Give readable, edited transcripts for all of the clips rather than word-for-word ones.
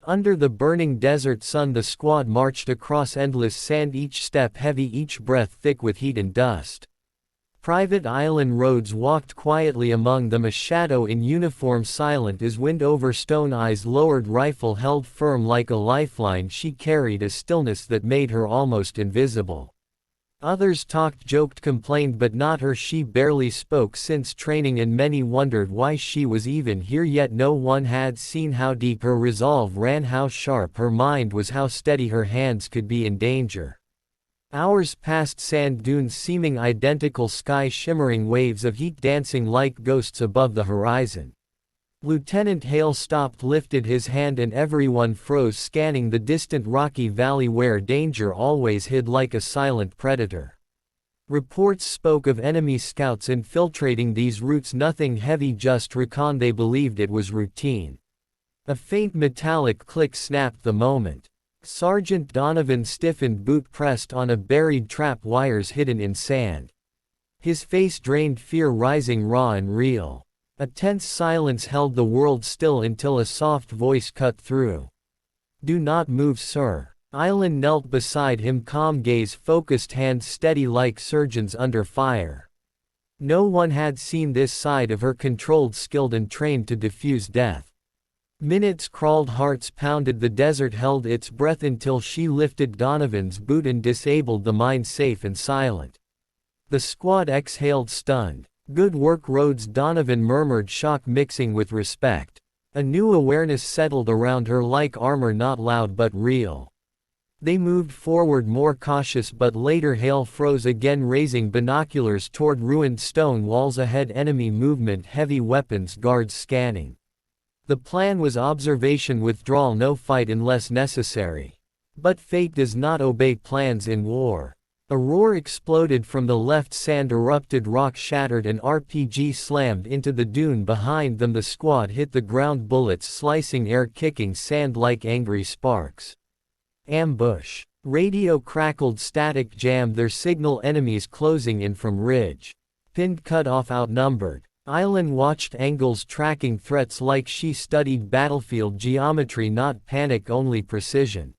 Under the burning desert sun the squad marched across endless sand, each step heavy, each breath thick with heat and dust. Private Island Rhodes walked quietly among them, a shadow in uniform, silent as wind over stone, eyes lowered, rifle held firm like a lifeline. She carried a stillness that made her almost invisible. Others talked, joked, complained, but not her. She barely spoke since training, and many wondered why she was even here, yet no one had seen how deep her resolve ran, how sharp her mind was, how steady her hands could be in danger. Hours passed, sand dunes seeming identical, sky shimmering, waves of heat dancing like ghosts above the horizon. Lieutenant Hale stopped, lifted his hand, and everyone froze, scanning the distant rocky valley where danger always hid like a silent predator. Reports spoke of enemy scouts infiltrating these routes, nothing heavy, just recon. They believed it was routine. A faint metallic click snapped the moment. Sergeant Donovan stiffened, boot pressed on a buried trap, wires hidden in sand. His face drained, fear rising raw and real. A tense silence held the world still until a soft voice cut through. "Do not move, sir." Island knelt beside him, calm gaze focused, hands steady like surgeons under fire. No one had seen this side of her, controlled, skilled, and trained to diffuse death. Minutes crawled, hearts pounded, the desert held its breath until she lifted Donovan's boot and disabled the mine, safe and silent. The squad exhaled, stunned. "Good work, Rhodes," Donovan murmured, shock mixing with respect. A new awareness settled around her like armor, not loud but real. They moved forward, more cautious, but later Hale froze again, raising binoculars toward ruined stone walls ahead. Enemy movement, heavy weapons, guards scanning. The plan was observation, withdrawal, no fight unless necessary. But fate does not obey plans in war. A roar exploded from the left, sand erupted, rock shattered, and RPG slammed into the dune behind them. The squad hit the ground, bullets slicing air, kicking sand like angry sparks. Ambush. Radio crackled, static jammed, their signal, enemies closing in from ridge. Pinned, cut off, outnumbered. Island watched, angles tracking threats like she studied battlefield geometry, not panic, only precision.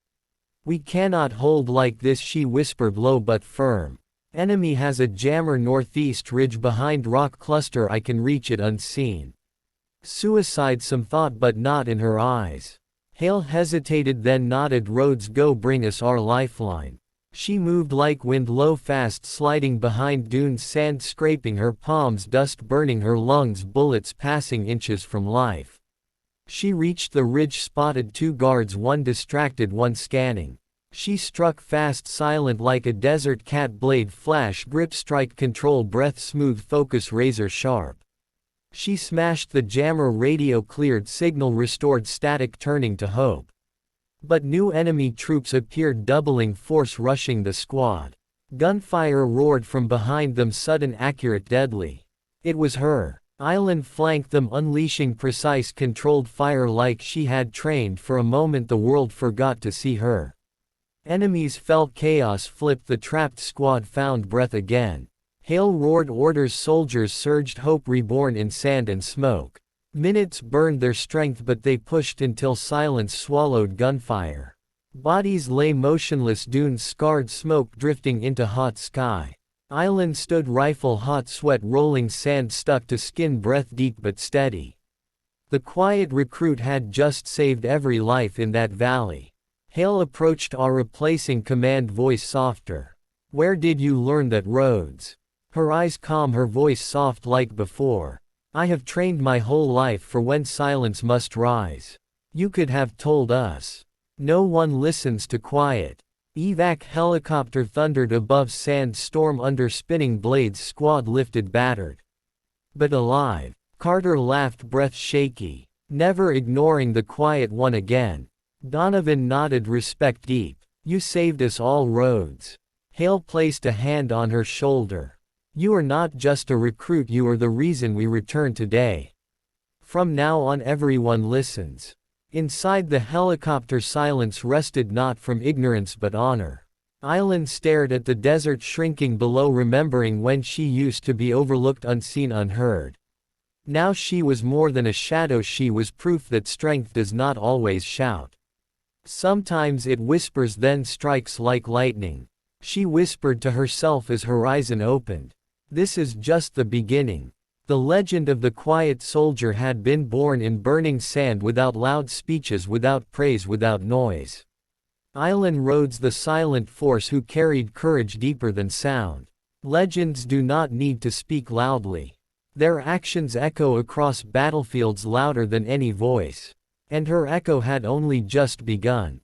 "We cannot hold like this," she whispered low but firm. "Enemy has a jammer northeast ridge behind rock cluster, I can reach it unseen." Suicide, some thought, but not in her eyes. Hale hesitated, then nodded. "Rhodes, go, bring us our lifeline." She moved like wind, low, fast, sliding behind dunes, sand scraping her palms, dust burning her lungs, bullets passing inches from life. She reached the ridge, spotted two guards, one distracted, one scanning. She struck fast, silent like a desert cat, blade flash, grip, strike, control, breath smooth, focus razor sharp. She smashed the jammer, radio cleared, signal restored, static turning to hope. But new enemy troops appeared, doubling force, rushing the squad. Gunfire roared from behind them, sudden, accurate, deadly. It was her. Island flanked them, unleashing precise, controlled fire like she had trained. For a moment the world forgot to see her. Enemies felt chaos, flipped, the trapped squad found breath again. Hale roared orders, soldiers surged, hope reborn in sand and smoke. Minutes burned their strength, but they pushed until silence swallowed gunfire. Bodies lay motionless, dunes scarred, smoke drifting into hot sky. Island stood, rifle hot, sweat rolling, sand stuck to skin, breath deep but steady. The quiet recruit had just saved every life in that valley. Hale approached, awe replacing command, voice softer. "Where did you learn that, Rhodes?" Her eyes calm, her voice soft like before. "I have trained my whole life for when silence must rise. You could have told us. No one listens to quiet." Evac helicopter thundered above, sand storm under spinning blades, squad lifted, battered. "But alive." Carter laughed, breath shaky. "Never ignoring the quiet one again." Donovan nodded, respect deep. "You saved us all, Rhodes." Hale placed a hand on her shoulder. "You are not just a recruit, you are the reason we return today. From now on everyone listens." Inside the helicopter silence rested, not from ignorance but honor. Island stared at the desert shrinking below, remembering when she used to be overlooked, unseen, unheard. Now she was more than a shadow, she was proof that strength does not always shout. Sometimes it whispers then strikes like lightning. She whispered to herself as horizon opened. This is just the beginning. The legend of the quiet soldier had been born in burning sand without loud speeches, without praise, without noise. Island Roads, the silent force who carried courage deeper than sound. Legends do not need to speak loudly. Their actions echo across battlefields louder than any voice. And her echo had only just begun.